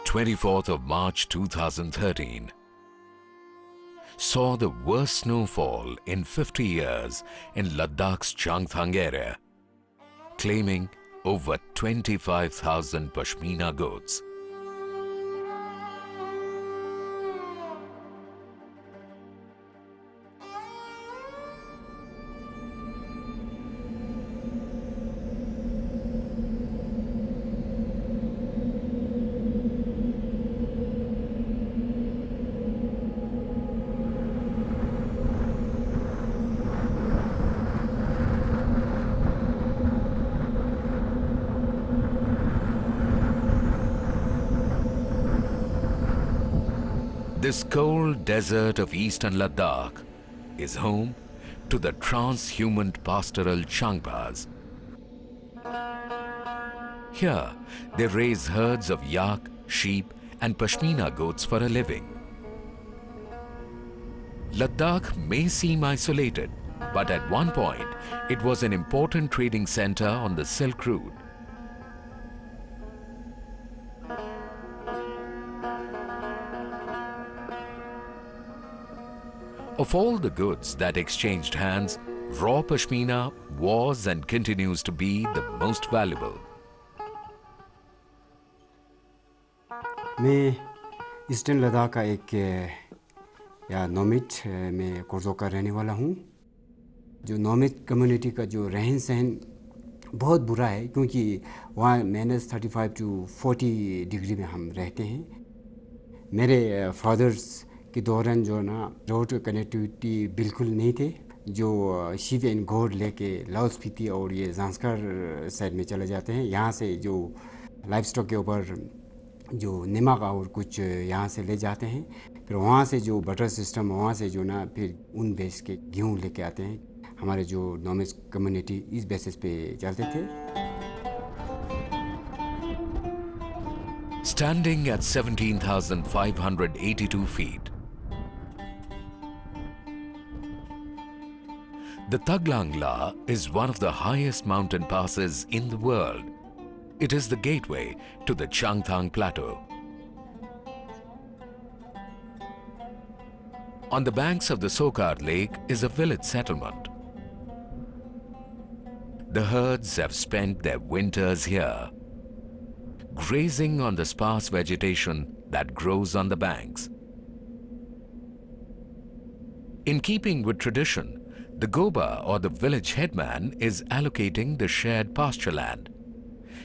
24th of March 2013 saw the worst snowfall in 50 years in Ladakh's Changpa area, claiming over 25,000 Pashmina goats. This cold desert of eastern Ladakh is home to the transhuman pastoral Changpas. Here, they raise herds of yak, sheep and Pashmina goats for a living. Ladakh may seem isolated, but at one point, it was an important trading center on the Silk Route. Of all the goods that exchanged hands, raw Pashmina was and continues to be the most valuable. मैं eastern Ladakh का एक या नोमिड में कोर्जो का रहने वाला हूँ। जो नोमिड कम्युनिटी का जो रहन सहन बहुत बुरा है, क्योंकि वहाँ -35 to 40 डिग्री में हम रहते हैं। मेरे फादर्स के दौरान जो ना रोड कनेक्टिविटी बिल्कुल नहीं थे, जो शीप एंड घोड़ लेके लाहौल स्पीति और ये ज़ांस्कर साइड में चले जाते हैं। यहाँ से जो लाइफ स्टॉक के ऊपर जो नमक और कुछ यहाँ से ले जाते हैं, फिर वहाँ से जो बटर सिस्टम वहाँ से जो ना फिर उन बेस के गेहूँ लेके आते हैं। हमारे जो नॉमिस कम्युनिटी इस बेसिस पे चलते थे। Standing at 17,582 feet, the Taglangla is one of the highest mountain passes in the world. It is the gateway to the Changthang Plateau. On the banks of the Sokar Lake is a village settlement. The herds have spent their winters here, grazing on the sparse vegetation that grows on the banks. In keeping with tradition, the Goba or the village headman is allocating the shared pasture land.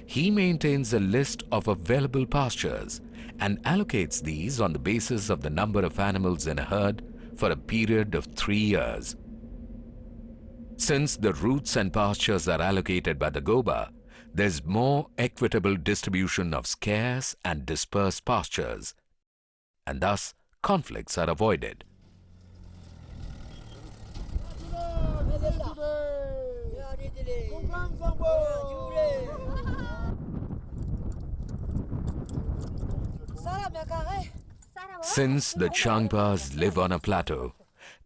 He maintains a list of available pastures and allocates these on the basis of the number of animals in a herd for a period of 3 years. Since the routes and pastures are allocated by the Goba, there's more equitable distribution of scarce and dispersed pastures, and thus conflicts are avoided. Since the Changpas live on a plateau,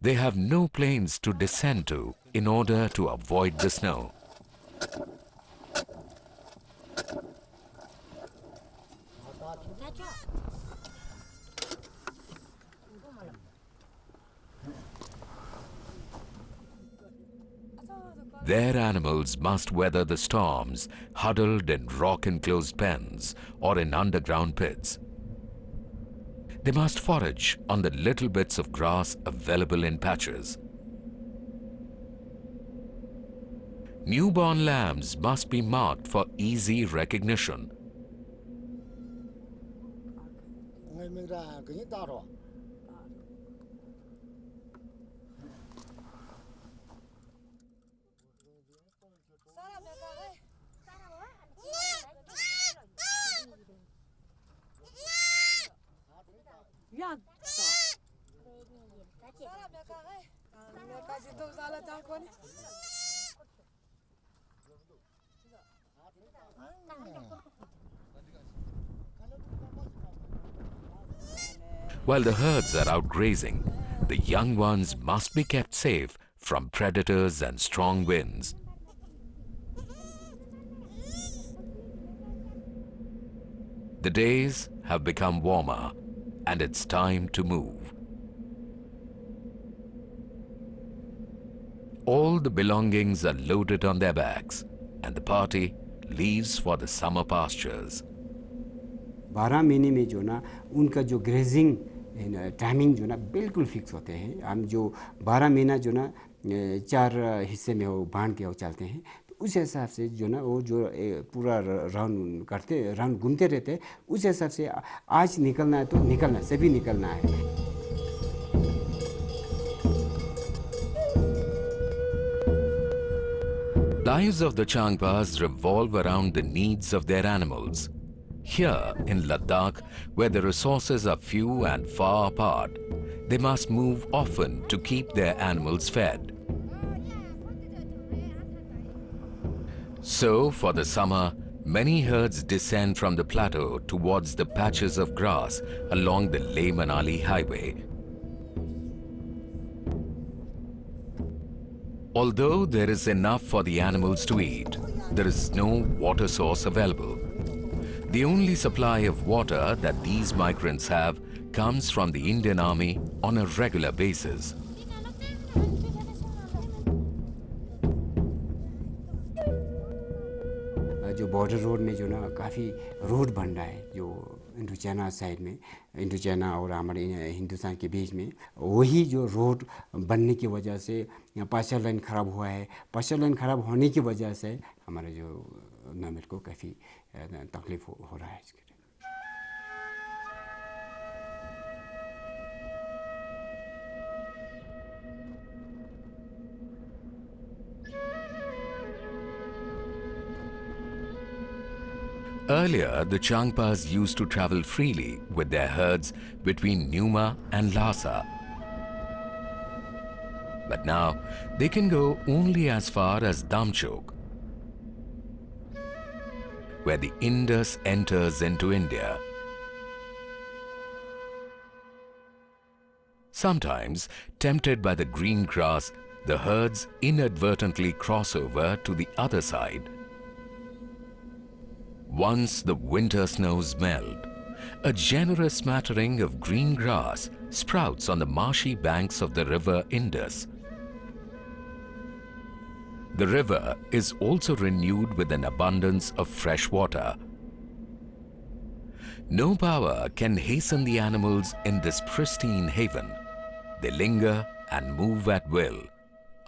they have no plains to descend to in order to avoid the snow. Their animals must weather the storms huddled in rock-enclosed pens or in underground pits. They must forage on the little bits of grass available in patches. Newborn lambs must be marked for easy recognition. While the herds are out grazing, the young ones must be kept safe from predators and strong winds. The days have become warmer and it's time to move. All the belongings are loaded on their backs and the party leaves for the summer pastures. 12 महीने में जो ना उनका जो grazing timing जो ना बिल्कुल fix होते हैं. हम जो 12 महीना जो ना 4 हिस्से में वो बांध के वो चलते हैं, तो उस हिसाब से जो ना वो जो पूरा राउंड करते राउंड घूमते रहते हैं. उस हिसाब से आज निकलना है तो निकलना, सभी निकलना है. Lives of the Changpas revolve around the needs of their animals. Here in Ladakh, where the resources are few and far apart, they must move often to keep their animals fed. So, for the summer, many herds descend from the plateau towards the patches of grass along the Leh-Manali highway. Although there is enough for the animals to eat, there is no water source available. The only supply of water that these migrants have comes from the Indian Army on a regular basis. जो border road में जो ना काफ़ी road बन रहा है, जो Indo China side में, इंडो चाइना और हमारे हिंदुस्तान के बीच में, वही जो रोड बनने की वजह से पास्चर लाइन ख़राब हुआ है. पास्चर लाइन ख़राब होने की वजह से हमारे जो नॉमेड को काफ़ी तकलीफ हो रहा है. इसके Earlier, the Changpas used to travel freely with their herds between Numa and Lhasa. But now, they can go only as far as Damchok, where the Indus enters into India. Sometimes, tempted by the green grass, the herds inadvertently cross over to the other side. Once the winter snows melt, a generous smattering of green grass sprouts on the marshy banks of the river Indus. The river is also renewed with an abundance of fresh water. No power can hasten the animals in this pristine haven. They linger and move at will.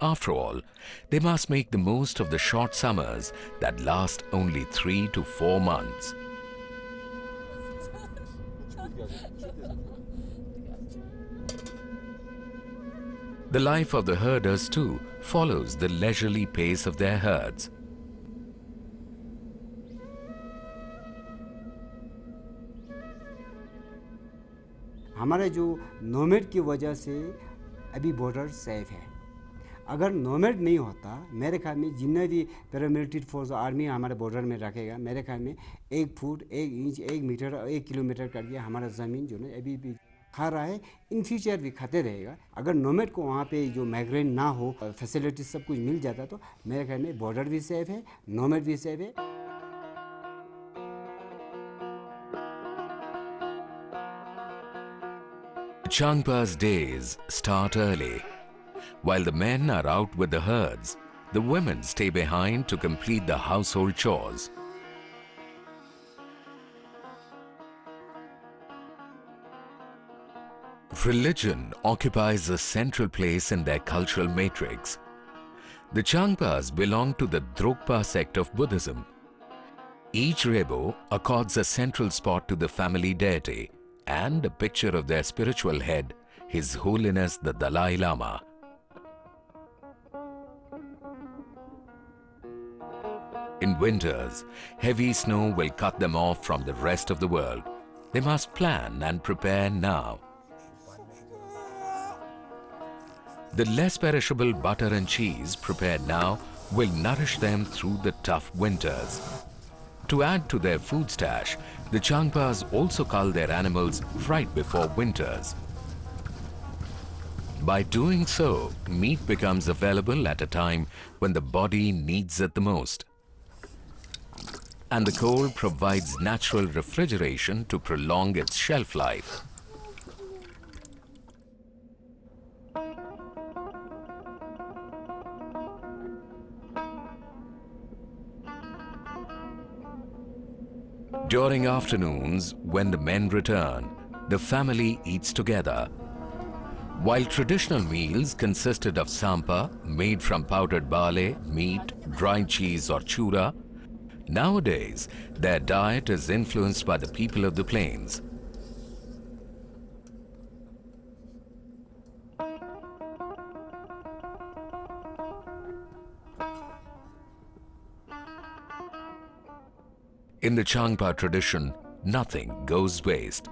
After all, they must make the most of the short summers that last only 3 to 4 months. The life of the herders too follows the leisurely pace of their herds. हमारे जो nomad की वजह से अभी border safe है. अगर nomad नहीं होता, मेरे ख्याल में जितने भी पैरामिलिट्री फोर्स आर्मी हमारे बॉर्डर में रखेगा, मेरे ख्याल में 1 फुट 1 इंच 1 मीटर 1 किलोमीटर करके हमारा ज़मीन जो है अभी भी खा रहा है, इन फ्यूचर भी खाते रहेगा. अगर नोमेड को वहाँ पे जो माइग्रेंट ना हो, फैसिलिटीज सब कुछ मिल जाता, तो मेरे ख्याल में बॉर्डर भी सेफ है, नोमेड भी सेफ है. Changpa's days start early. While the men are out with the herds, the women stay behind to complete the household chores. Religion occupies a central place in their cultural matrix. The Changpas belong to the Drukpa sect of Buddhism. Each Rebo accords a central spot to the family deity and a picture of their spiritual head, His Holiness the Dalai Lama. In winters, heavy snow will cut them off from the rest of the world. They must plan and prepare now. The less perishable butter and cheese prepared now will nourish them through the tough winters. To add to their food stash, the Changpas also cull their animals right before winters. By doing so, meat becomes available at a time when the body needs it the most. and the coal provides natural refrigeration to prolong its shelf life. During afternoons, when the men return, the family eats together. While traditional meals consisted of Changpa, made from powdered barley, meat, dried cheese or chura, nowadays their diet is influenced by the people of the plains. In the Changpa tradition, nothing goes waste.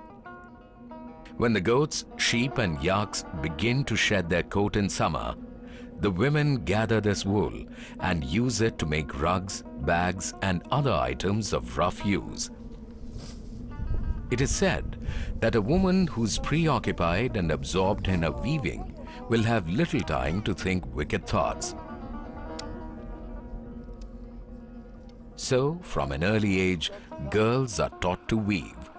When the goats, sheep and yaks begin to shed their coat in summer, the women gather this wool and use it to make rugs, bags and other items of rough use. It is said that a woman who's preoccupied and absorbed in her weaving will have little time to think wicked thoughts. So, from an early age, girls are taught to weave.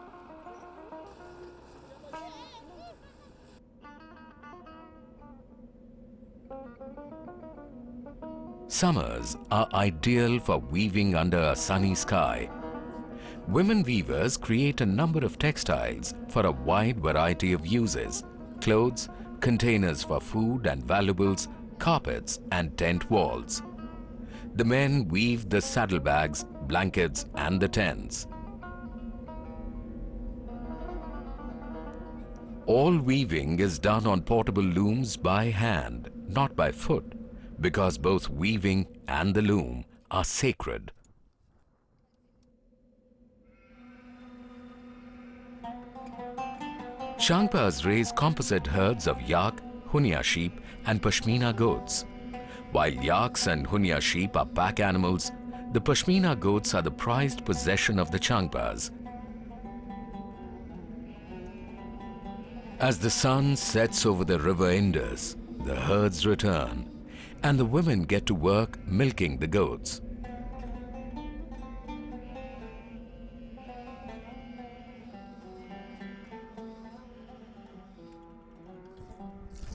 Summers are ideal for weaving under a sunny sky. Women weavers create a number of textiles for a wide variety of uses: clothes, containers for food and valuables, carpets and tent walls. The men weave the saddlebags, blankets and the tents. All weaving is done on portable looms by hand, not by foot, because both weaving and the loom are sacred. Changpas raise composite herds of yak, hunya sheep and Pashmina goats. While yaks and hunya sheep are pack animals, the Pashmina goats are the prized possession of the Changpas. As the sun sets over the river Indus, the herds return, and the women get to work milking the goats.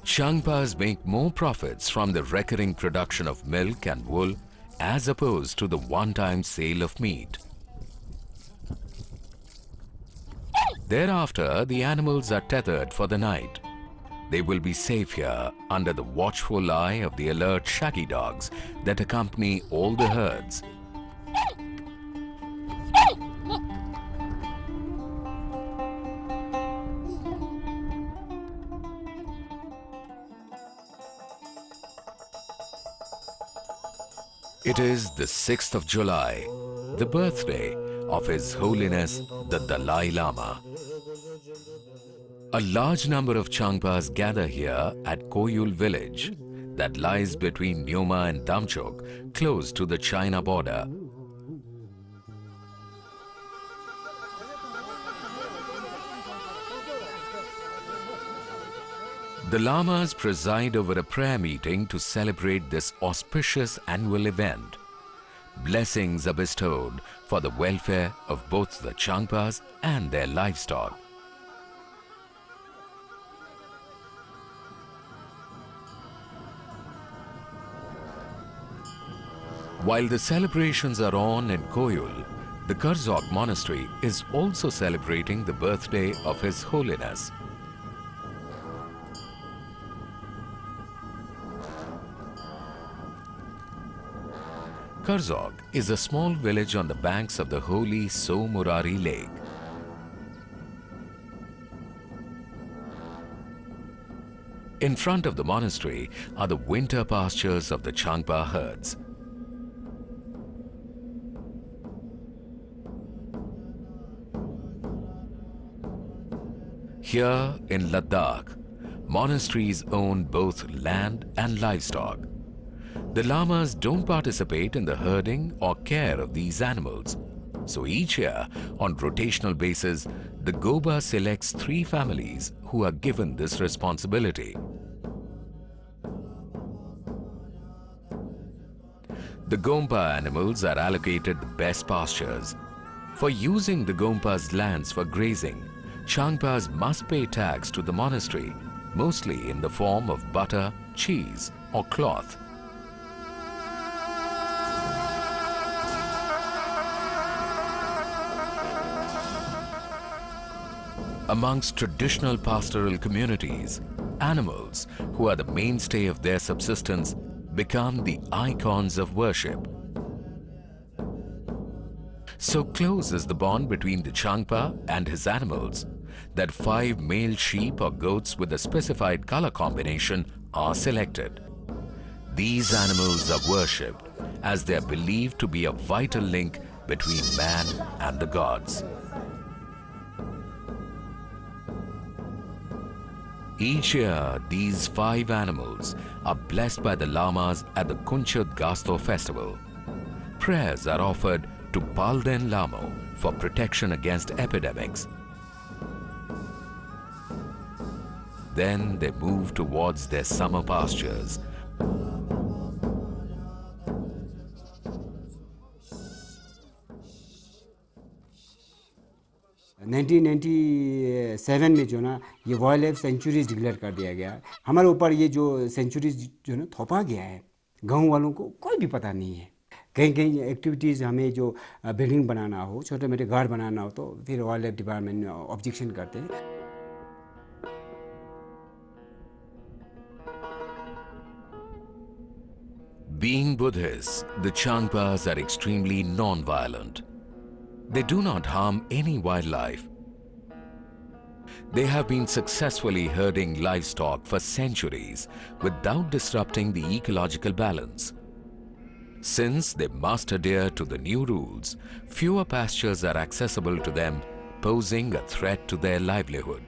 Changpas make more profits from the recurring production of milk and wool as opposed to the one-time sale of meat. Thereafter, the animals are tethered for the night. They will be safe here under the watchful eye of the alert shaggy dogs that accompany all the herds. It is the 6th of July, the birthday of His Holiness the Dalai Lama. A large number of Changpas gather here at Koyul village that lies between Nyoma and Damchok, close to the China border. The Lamas preside over a prayer meeting to celebrate this auspicious annual event. Blessings are bestowed for the welfare of both the Changpas and their livestock. While the celebrations are on in Koyul, the Karzok monastery is also celebrating the birthday of His Holiness. Karzok is a small village on the banks of the holy Somurari Lake. In front of the monastery are the winter pastures of the Changpa herds. Here in Ladakh, monasteries own both land and livestock. The Lamas don't participate in the herding or care of these animals. So each year, on rotational basis, the Goba selects 3 families who are given this responsibility. The Gompa animals are allocated the best pastures. For using the Gompa's lands for grazing, Changpas must pay tax to the monastery, mostly in the form of butter, cheese, or cloth. Amongst traditional pastoral communities, animals, who are the mainstay of their subsistence, become the icons of worship. So close is the bond between the Changpa and his animals that 5 male sheep or goats with a specified color combination are selected. These animals are worshipped as they are believed to be a vital link between man and the gods. Each year, these 5 animals are blessed by the lamas at the Kunchut Gasto festival. Prayers are offered to Palden Lamo for protection against epidemics. Then they move towards their summer pastures. In 1997 में जो ना ये wild life sanctuaries declare कर दिया गया. हमारे ऊपर ये जो सेंचुरीज जो ना थोपा गया है, गांव वालों को कोई भी पता नहीं है. कहीं कहीं एक्टिविटीज़ हमें जो बिल्डिंग बनाना हो, छोटे मोटे घर बनाना हो, तो फिर वाइल्ड लाइफ डिपार्टमेंट ऑब्जेक्शन करते हैं. Being Buddhists, the Changpas are extremely non-violent. They do not harm any wildlife. They have been successfully herding livestock for centuries without disrupting the ecological balance. Since they must adhere to the new rules, fewer pastures are accessible to them, posing a threat to their livelihood.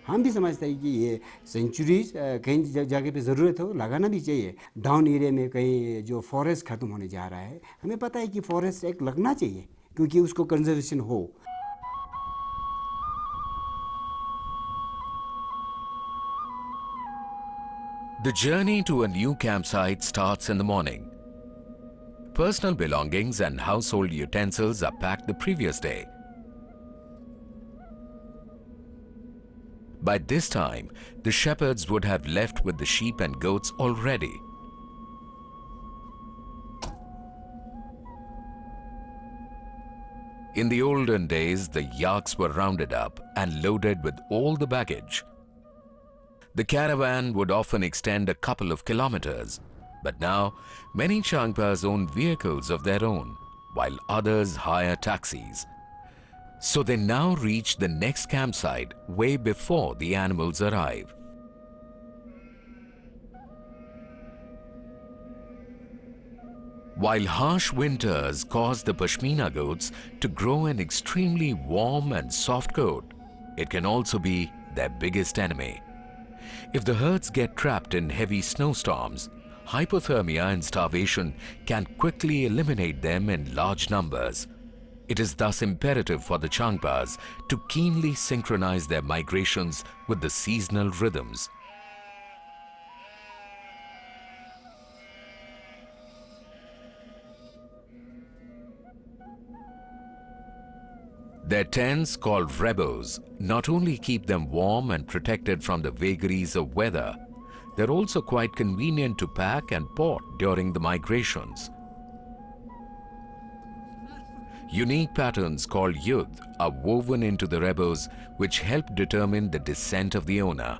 हम भी समझते हैं कि ये centuries कहीं जगह पे ज़रूरत हो लगाना भी चाहिए. डाउन एरिया में कहीं जो फॉरेस्ट ख़त्म होने जा रहा है, हमें पता है कि फॉरेस्ट एक लगना चाहिए क्योंकि उसको कंजर्वेशन हो. The journey to a new campsite starts in the morning. Personal belongings and household utensils are packed the previous day. By this time, the shepherds would have left with the sheep and goats already. In the olden days, the yaks were rounded up and loaded with all the baggage. The caravan would often extend a couple of kilometers, but now many Changpas own vehicles of their own, while others hire taxis. So they now reach the next campsite way before the animals arrive. While harsh winters cause the Pashmina goats to grow an extremely warm and soft coat, it can also be their biggest enemy. If the herds get trapped in heavy snowstorms, hypothermia and starvation can quickly eliminate them in large numbers. It is thus imperative for the Changpas to keenly synchronize their migrations with the seasonal rhythms. Their tents, called rebos, not only keep them warm and protected from the vagaries of weather, they're also quite convenient to pack and port during the migrations. Unique patterns called yudh are woven into the rebos, which help determine the descent of the owner.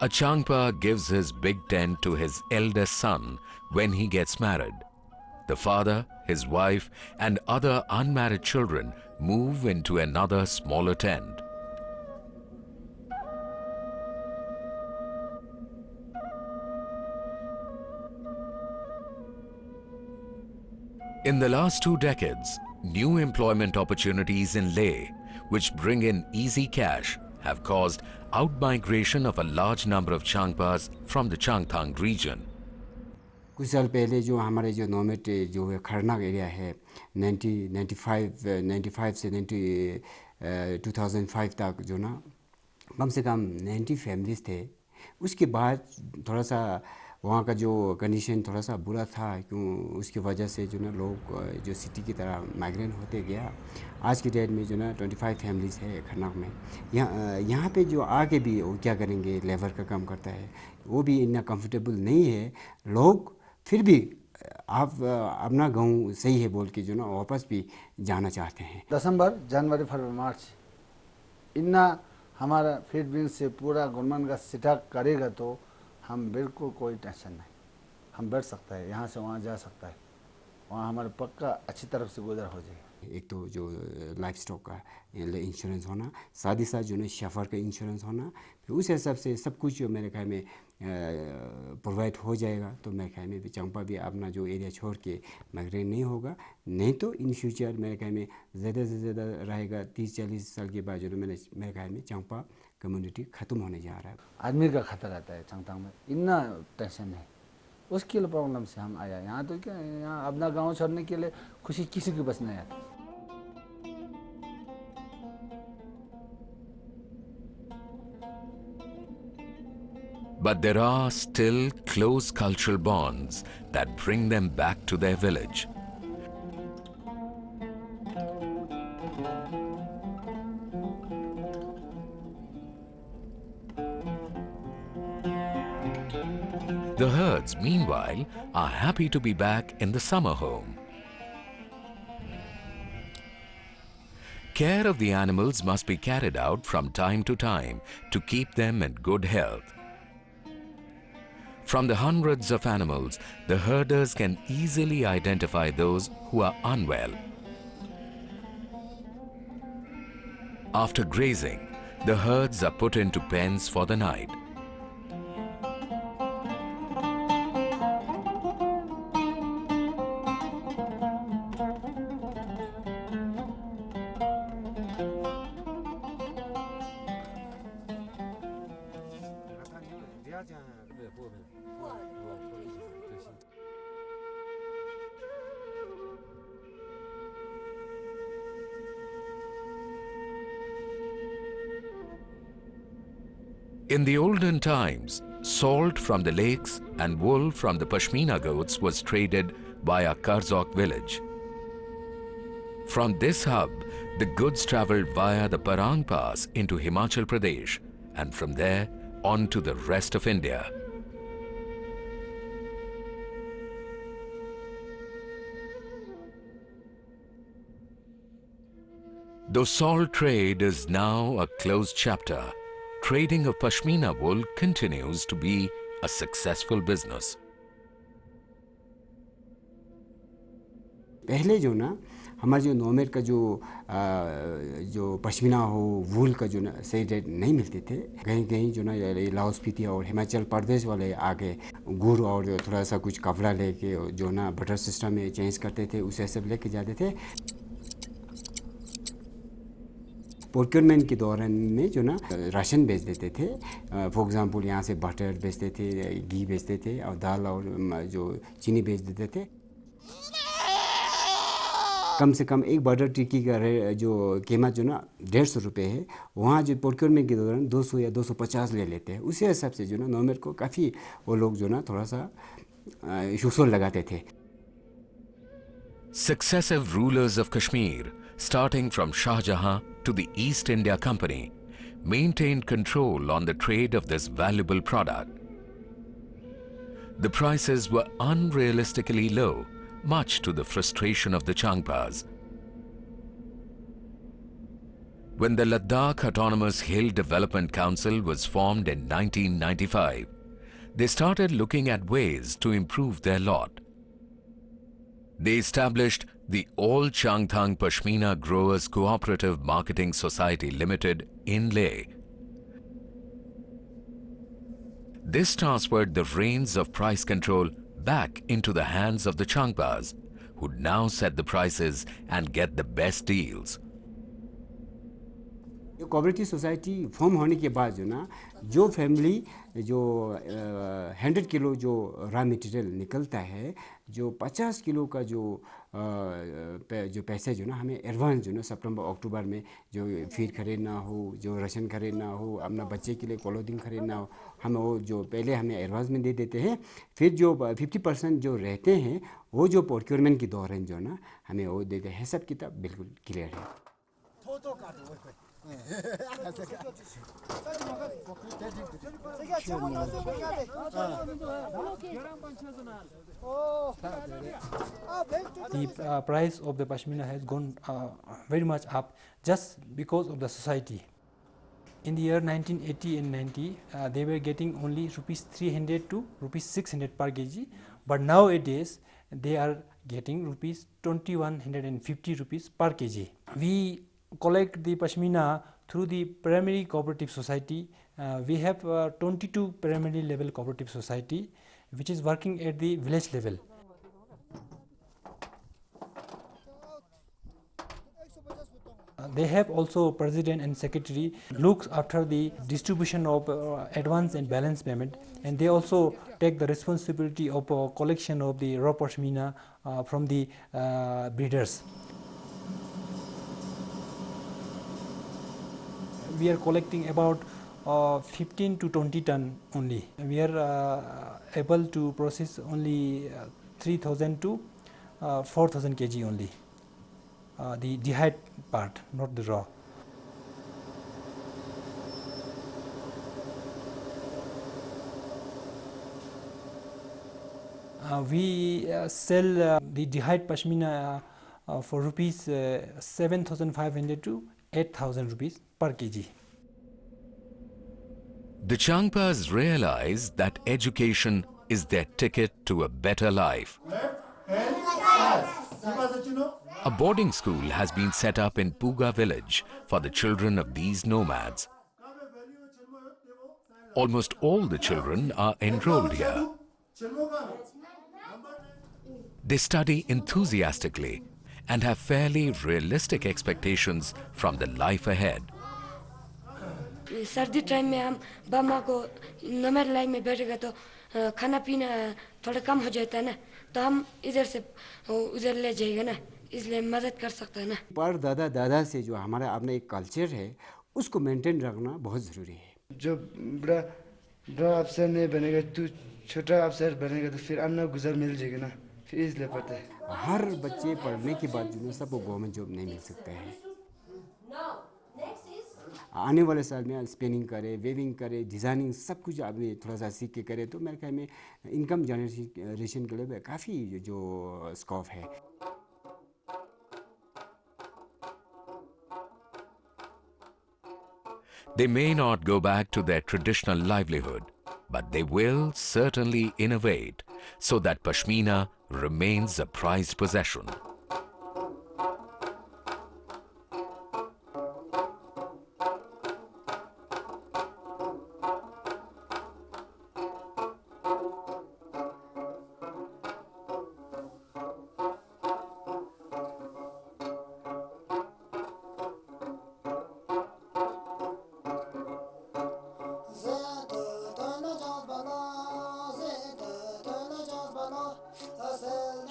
A Changpa gives his big tent to his eldest son when he gets married. The father, his wife, and other unmarried children move into another smaller tent. In the last 2 decades, new employment opportunities in Leh, which bring in easy cash, have caused out-migration of a large number of Changpas from the Changthang region. कुछ साल पहले जो हमारे जो नॉमेट जो है खरनाग area है 95 से 2005 तक जो ना कम से कम 90 फैमिलीज थे उसके बाद थोड़ा सा वहाँ का जो कंडीशन थोड़ा सा बुरा था, क्यों उसकी वजह से जो ना लोग जो सिटी की तरह माइग्रेट होते गया। आज की डेट में जो ना 25 फैमिलीज़ है खन्नाक में। यहाँ पे जो आगे भी वो क्या करेंगे, लेबर का काम करता है, वो भी इतना कंफर्टेबल नहीं है। लोग फिर भी आप अपना गांव सही है बोल के जो ना वापस भी जाना चाहते हैं। दिसंबर, जनवरी, फरवरी, मार्च इतना हमारा फीड बिल से पूरा गवर्नमेंट का सिटा करेगा तो हम बिल्कुल कोई टेंशन नहीं, हम बैठ सकता है, यहाँ से वहाँ जा सकता है, वहाँ हमारे पक्का अच्छी तरफ से गुजर हो जाएगा। एक तो जो लाइफ स्टॉक का इंश्योरेंस होना, साथ ही साथ जो ना शफर का इंश्योरेंस होना, फिर उस हिसाब से सब कुछ जो मेरे ख्याल में प्रोवाइड हो जाएगा तो मेरे ख्याल में भी चंपा भी अपना जो एरिया छोड़ के माइग्रेट नहीं होगा। नहीं तो इन फ्यूचर मेरे ख्याल में ज़्यादा से ज़्यादा रहेगा 30-40 साल के बाद जो मेरे ख्याल में चंपा कम्युनिटी ख़त्म होने जा रहा है। आदमी का खतरा रहता है चंगतांग में, इतना टेंशन है, उसके लिए प्रॉब्लम से हम आया यहाँ। तो क्या यहाँ अपना गाँव छोड़ने के लिए खुशी किसी के बस नहीं आती। But there are still close cultural bonds that bring them back to their village. The herds, meanwhile, are happy to be back in the summer home. Care of the animals must be carried out from time to time to keep them in good health. From the hundreds of animals, the herders can easily identify those who are unwell. After grazing, the herds are put into pens for the night. In the olden times, salt from the lakes and wool from the Pashmina goats was traded via Karzok village. From this hub, the goods travelled via the Parang Pass into Himachal Pradesh and from there on to the rest of India. Though salt trade is now a closed chapter, trading of Pashmina wool continues to be a successful business. पहले जो ना हमारे जो नॉमेड का जो पश्मीना हो, वूल का जो ना सही रेट नहीं मिलते थे। कहीं कहीं जो ना लाहौल स्पीति और हिमाचल प्रदेश वाले आके गुड़ और थोड़ा सा कुछ कपड़ा लेके जो ना बटर सिस्टम में चेंज करते थे, उसे सब लेके जाते थे। प्रोक्योरमेंट के दौरान में जो ना राशन बेच देते थे। फॉर एग्जांपल यहाँ से बटर बेचते थे, घी बेचते थे और दाल और जो चीनी बेच देते थे। कम से कम एक बटर टिक्की का जो कीमत जो ना 150 रुपये है, वहाँ जो प्रोक्योरमेंट के दौरान 200 या 250 ले लेते हैं। उसी हिसाब से जो ना नॉमेड को काफ़ी वो लोग जो ना थोड़ा सा शोषण लगाते थे। Successive rulers of Kashmir, starting from Shah Jahan to the East India Company, maintained control on the trade of this valuable product. The prices were unrealistically low, much to the frustration of the Changpas. When the Ladakh Autonomous Hill Development Council was formed in 1995, they started looking at ways to improve their lot. They established the All Changthang Pashmina Growers Cooperative Marketing Society Limited in Leh. This transferred the reins of price control back into the hands of the Changpas, who now set the prices and get the best deals. ये cooperative society form होने के बाद जो ना जो family जो 100 kilo जो raw material निकलता है, जो 50 किलो का जो जो पैसे जो ना हमें एडवांस जो ना सितंबर अक्टूबर में जो फीड खरीदना हो, जो राशन खरीदना हो, अपना बच्चे के लिए क्लोथिंग खरीदना हो, हम वो जो पहले हमें एडवांस में दे देते हैं। फिर जो 50% जो रहते हैं वो जो प्रोक्योरमेंट के दौरान जो ना हमें वो देते हैं। सब किताब बिल्कुल क्लियर है। The price of the Pashmina has gone very much up just because of the society. In the year 1980 and 90, they were getting only rupees 300 to rupees 600 per kg, but nowadays they are getting rupees 2150 rupees per kg. We collect the Pashmina through the primary cooperative society. We have 22 primary level cooperative society which is working at the village level. They have also president and secretary looks after the distribution of advance and balance payment, and they also take the responsibility of collection of the raw Pashmina from the breeders. We are collecting about 15 to 20 ton only. We are able to process only 3000 to 4000 kg only. The dehydrated part, not the raw. We sell the dehydrated Pashmina for rupees 7500 to 8000 rupees per kg. The Changpas realize that education is their ticket to a better life. A boarding school has been set up in Puga village for the children of these nomads. Almost all the children are enrolled here. They study enthusiastically and have fairly realistic expectations from the life ahead. सर्दी time में हम बामा को नमर line में बैठेगा तो खाना पीना थोड़ा कम हो जाता है ना, तो हम इधर से उधर ले जाएगा ना, इसलिए मदद कर सकता है ना। पर दादा दादा से जो हमारा अपना एक कल्चर है उसको मेंटेन रखना बहुत ज़रूरी है। जो बड़ा अफसर नहीं बनेगा तो छोटा अफसर बनेगा तो फिर अन्ना गुज़र मिल जाएगा ना, फिर इसलिए पढ़ते हैं। हर बच्चे पढ़ने के बाद जो सबको गवर्नमेंट जॉब नहीं मिल सकता है। आने वाले साल में स्पिनिंग करे, वेविंग करे, डिज़ाइनिंग सब कुछ आपने थोड़ा सा सीख के करे तो मेरे ख्याल में इनकम जनरेशन के लिए काफ़ी जो स्कोप है। They may not go back to their traditional livelihood, but they will certainly innovate so that Pashmina remains a prized possession.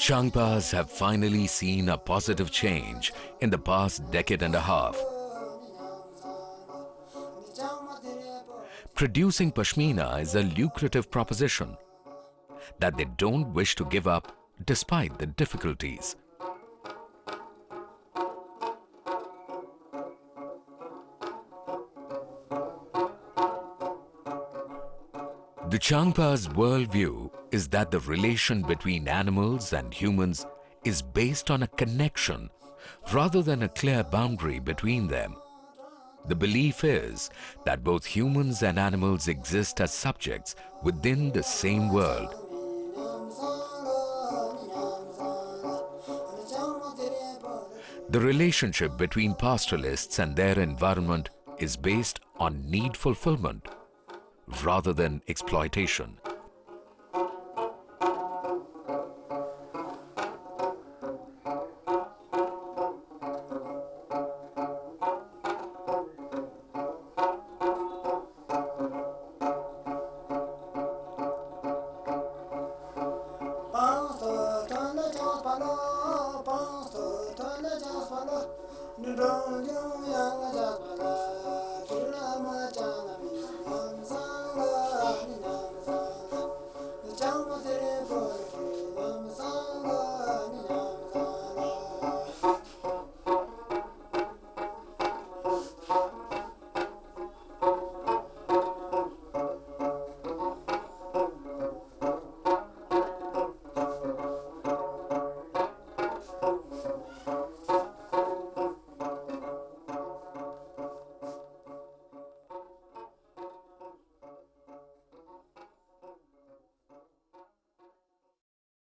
Changpas have finally seen a positive change in the past decade and a half. Producing Pashmina is a lucrative proposition that they don't wish to give up despite the difficulties. The Changpa's worldview is that the relation between animals and humans is based on a connection rather than a clear boundary between them. The belief is that both humans and animals exist as subjects within the same world. The relationship between pastoralists and their environment is based on need fulfillment rather than exploitation.